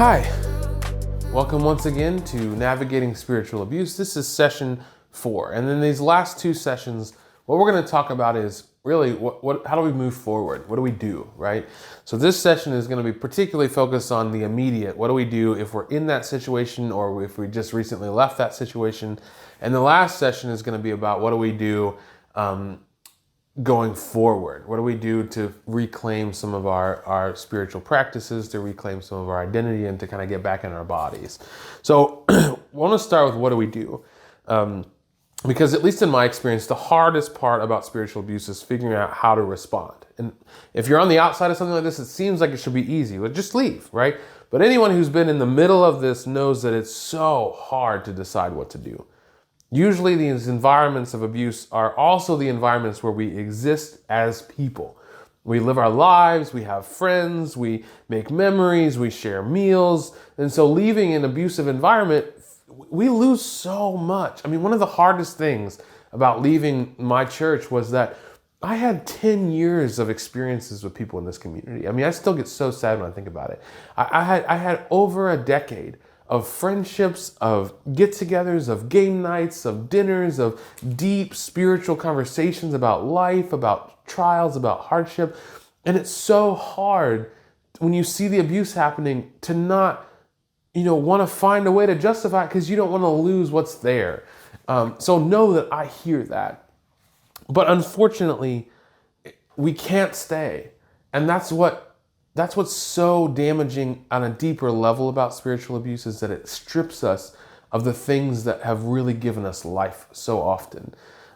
Hi, welcome once again to Navigating Spiritual Abuse. This is session 4, and in these last 2 sessions, what we're going to talk about is really how do we move forward? What do we do, right? So this session is going to be particularly focused on the immediate. What do we do if we're in that situation or if we just recently left that situation? And the last session is going to be about what do we do going forward? What do we do to reclaim some of our spiritual practices, to reclaim some of our identity, and to kind of get back in our bodies? So I want to start with what do we do? Because at least in my experience, the hardest part about spiritual abuse is figuring out how to respond. And if you're on the outside of something like this, it seems like it should be easy. Like, just leave, right? But anyone who's been in the middle of this knows that it's so hard to decide what to do. Usually these environments of abuse are also the environments where we exist as people. We live our lives, we have friends, we make memories, we share meals. And so leaving an abusive environment, we lose so much. I mean, one of the hardest things about leaving my church was that I had 10 years of experiences with people in this community. I mean, I still get so sad when I think about it. I had over a decade of friendships, of get-togethers, of game nights, of dinners, of deep spiritual conversations about life, about trials, about hardship. And it's so hard when you see the abuse happening to not, want to find a way to justify it because you don't want to lose what's there. So know that I hear that. But unfortunately, we can't stay. And that's what's so damaging on a deeper level about spiritual abuse, is that it strips us of the things that have really given us life so often.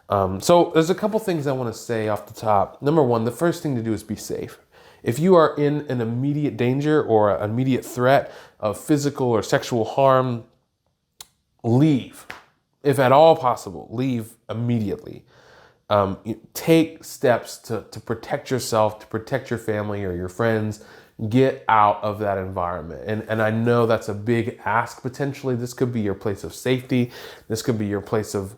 So there's a couple things I want to say off the top. Number one, the first thing to do is be safe. If you are in an immediate danger or an immediate threat of physical or sexual harm, leave. If at all possible, leave immediately. Take steps to protect yourself, to protect your family or your friends. Get out of that environment. And I know that's a big ask potentially. This could be your place of safety. This could be your place of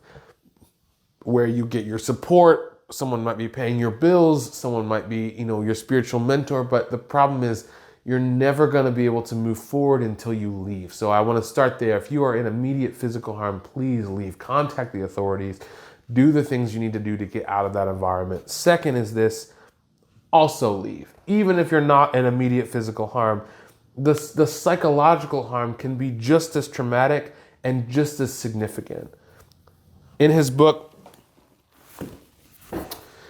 where you get your support. Someone might be paying your bills. Someone might be, your spiritual mentor. But the problem is you're never going to be able to move forward until you leave. So I want to start there. If you are in immediate physical harm, please leave. Contact the authorities. Do the things you need to do to get out of that environment. Second is this, also leave. Even if you're not in immediate physical harm, the psychological harm can be just as traumatic and just as significant. In his book,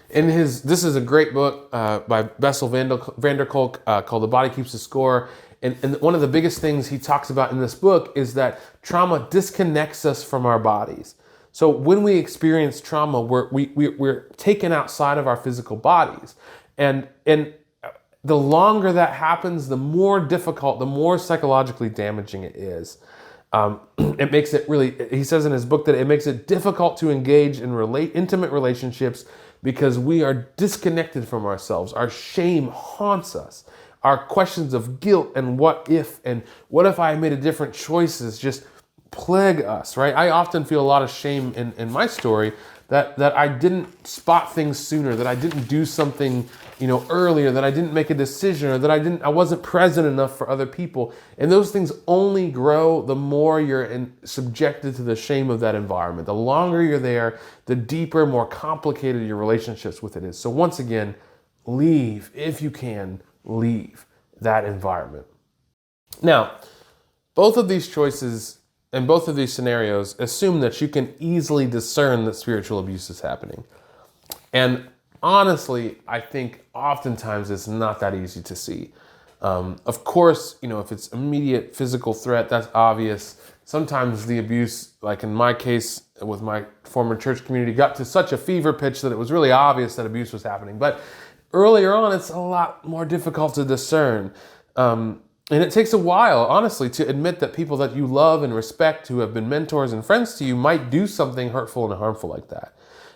this is a great book by Bessel van der Kolk called The Body Keeps the Score. And one of the biggest things he talks about in this book is that trauma disconnects us from our bodies. So when we experience trauma, we're taken outside of our physical bodies. And the longer that happens, the more difficult, the more psychologically damaging it is. It makes it really, he says in his book that it makes it difficult to engage in intimate relationships because we are disconnected from ourselves. Our shame haunts us. Our questions of guilt and what if I made a different choices just plague us, right? I often feel a lot of shame in my story that I didn't spot things sooner, that I didn't do something, earlier, that I didn't make a decision, or that I wasn't present enough for other people. And those things only grow the more you're subjected to the shame of that environment. The longer you're there, the deeper, more complicated your relationships with it is. So once again, leave. If you can, leave that environment. Now, both of these choices and both of these scenarios assume that you can easily discern that spiritual abuse is happening. And honestly, I think oftentimes it's not that easy to see. Of course, if it's immediate physical threat, that's obvious. Sometimes the abuse, like in my case with my former church community, got to such a fever pitch that it was really obvious that abuse was happening. But earlier on, it's a lot more difficult to discern. And it takes a while, honestly, to admit that people that you love and respect, who have been mentors and friends to you, might do something hurtful and harmful like that.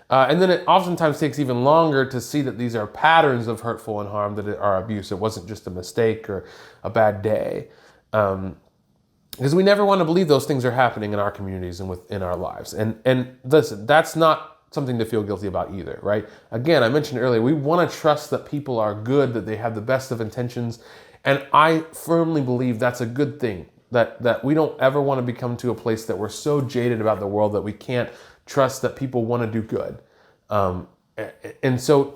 And then it oftentimes takes even longer to see that these are patterns of hurtful and harm that are abuse. It wasn't just a mistake or a bad day. Because we never want to believe those things are happening in our communities and within our lives. And listen, that's not something to feel guilty about either, right? Again, I mentioned earlier, we want to trust that people are good, that they have the best of intentions. And I firmly believe that's a good thing, that we don't ever want to become to a place that we're so jaded about the world that we can't trust that people want to do good. And so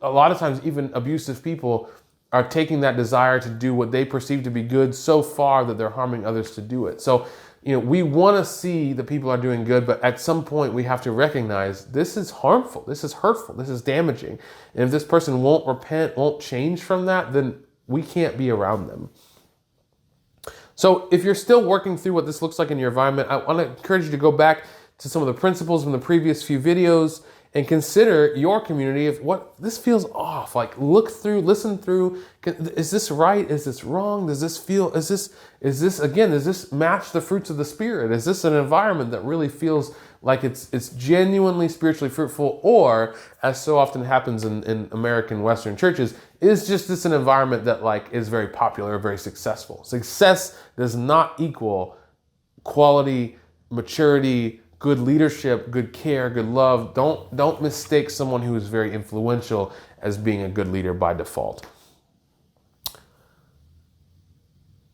a lot of times even abusive people are taking that desire to do what they perceive to be good so far that they're harming others to do it. So, we want to see that people are doing good, but at some point we have to recognize this is harmful, this is hurtful, this is damaging. And if this person won't repent, won't change from that, then we can't be around them. So if you're still working through what this looks like in your environment, I want to encourage you to go back to some of the principles from the previous few videos and consider your community. If what this feels off, like look through, listen through, is this right? Is this wrong? Does this feel, does this match the fruits of the Spirit? Is this an environment that really feels like it's genuinely spiritually fruitful? Or, as so often happens in American Western churches, is just this an environment that is very popular, very successful? Success does not equal quality, maturity, good leadership, good care, good love. Don't mistake someone who is very influential as being a good leader by default.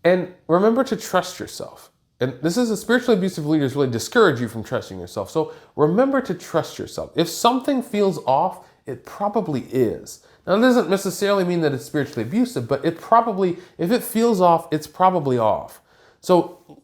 And remember to trust yourself. And this is spiritually abusive leaders really discourage you from trusting yourself. So remember to trust yourself. If something feels off, it probably is. Now, it doesn't necessarily mean that it's spiritually abusive, but if it feels off, it's probably off. So,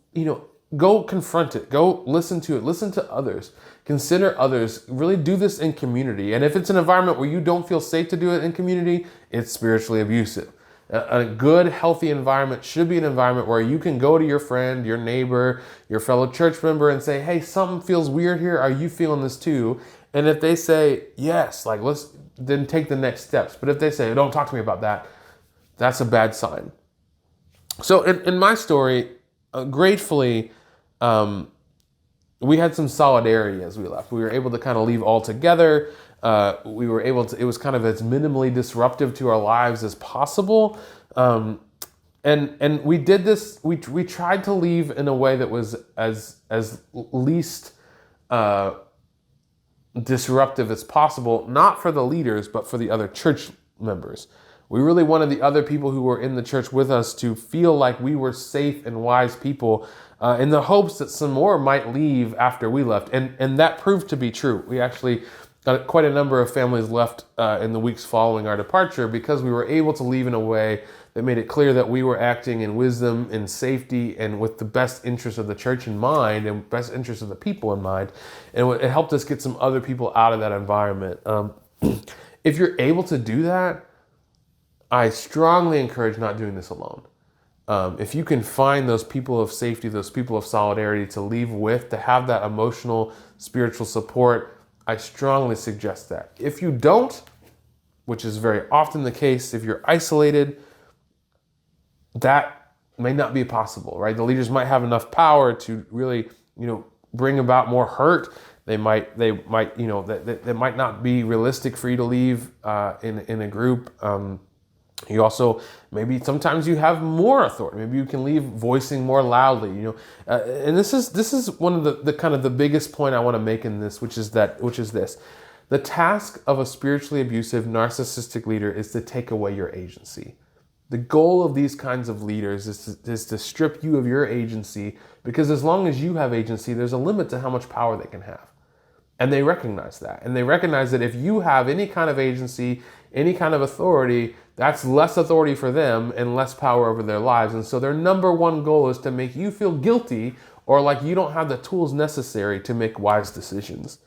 go confront it. Go listen to it. Listen to others. Consider others. Really do this in community. And if it's an environment where you don't feel safe to do it in community, it's spiritually abusive. A good, healthy environment should be an environment where you can go to your friend, your neighbor, your fellow church member and say, hey, something feels weird here. Are you feeling this too? And if they say yes, let's then take the next steps. But if they say, don't talk to me about that, that's a bad sign. So in my story, gratefully, we had some solidarity as we left. We were able to kind of leave all together. It was kind of as minimally disruptive to our lives as possible. And we did this, we tried to leave in a way that was as least disruptive as possible, not for the leaders, but for the other church members. We really wanted the other people who were in the church with us to feel like we were safe and wise people, in the hopes that some more might leave after we left. And that proved to be true. We actually got quite a number of families left in the weeks following our departure because we were able to leave in a way that made it clear that we were acting in wisdom and safety and with the best interest of the church in mind and best interest of the people in mind. And it helped us get some other people out of that environment. If you're able to do that, I strongly encourage not doing this alone. If you can find those people of safety, those people of solidarity to leave with, to have that emotional, spiritual support, I strongly suggest that. If you don't, which is very often the case, if you're isolated, that may not be possible, right? The leaders might have enough power to really, bring about more hurt. They might not be realistic for you to leave in a group. You also, maybe sometimes you have more authority. Maybe you can leave voicing more loudly, and this is one of the kind of the biggest point I want to make in this, which is this. The task of a spiritually abusive, narcissistic leader is to take away your agency. The goal of these kinds of leaders is to strip you of your agency, because as long as you have agency, there's a limit to how much power they can have. And they recognize that. And they recognize that if you have any kind of agency, any kind of authority, that's less authority for them and less power over their lives. And so their number one goal is to make you feel guilty or like you don't have the tools necessary to make wise decisions.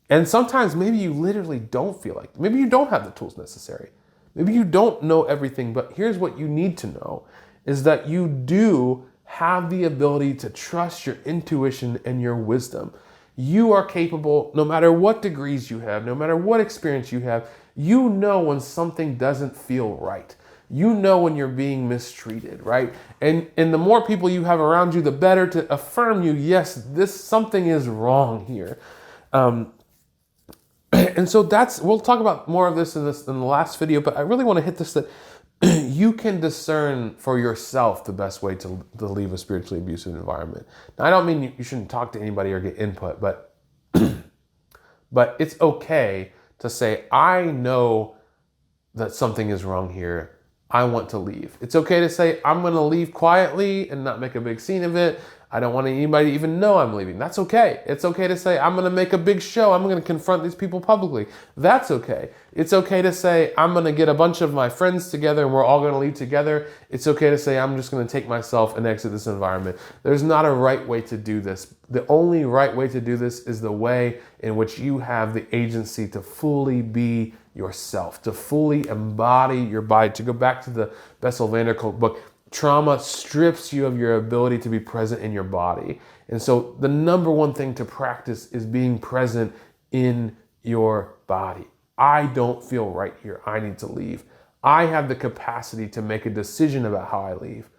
And sometimes maybe you literally don't feel like, maybe you don't have the tools necessary. Maybe you don't know everything, but here's what you need to know is that you do have the ability to trust your intuition and your wisdom. You are capable, no matter what degrees you have, no matter what experience you have, you know when something doesn't feel right. You know when you're being mistreated, right? And the more people you have around you, the better to affirm you, yes, something is wrong here. And so we'll talk about more of this in the last video, but I really want to hit this, that you can discern for yourself the best way to leave a spiritually abusive environment. Now, I don't mean you shouldn't talk to anybody or get input, but it's okay to say, I know that something is wrong here. I want to leave. It's okay to say, I'm going to leave quietly and not make a big scene of it. I don't want anybody to even know I'm leaving. That's okay. It's okay to say, I'm going to make a big show. I'm going to confront these people publicly. That's okay. It's okay to say, I'm going to get a bunch of my friends together and we're all going to leave together. It's okay to say, I'm just going to take myself and exit this environment. There's not a right way to do this. The only right way to do this is the way in which you have the agency to fully be yourself, to fully embody your body. To go back to the Bessel van der Kolk book, trauma strips you of your ability to be present in your body. And so the number one thing to practice is being present in your body. I don't feel right here. I need to leave. I have the capacity to make a decision about how I leave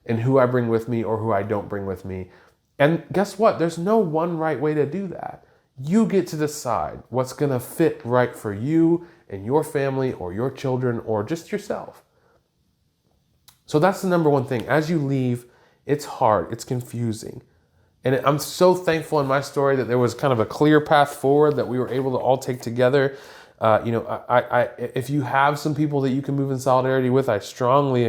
and who I bring with me or who I don't bring with me. And guess what? There's no one right way to do that. You get to decide what's going to fit right for you and your family or your children or just yourself. So that's the number one thing. As you leave, it's hard, it's confusing. And I'm so thankful in my story that there was kind of a clear path forward that we were able to all take together. If you have some people that you can move in solidarity with, I strongly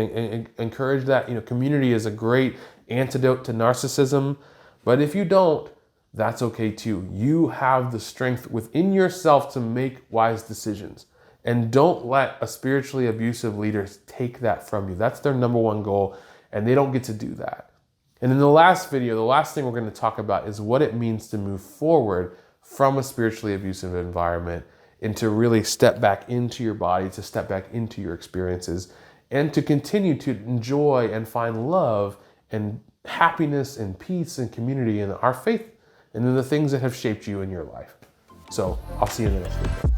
encourage that. Community is a great antidote to narcissism. But if you don't, that's okay too. You have the strength within yourself to make wise decisions. And don't let a spiritually abusive leader take that from you. That's their number one goal, and they don't get to do that. And in the last video, the last thing we're going to talk about is what it means to move forward from a spiritually abusive environment and to really step back into your body, to step back into your experiences, and to continue to enjoy and find love and happiness and peace and community in our faith and in the things that have shaped you in your life. So I'll see you in the next video.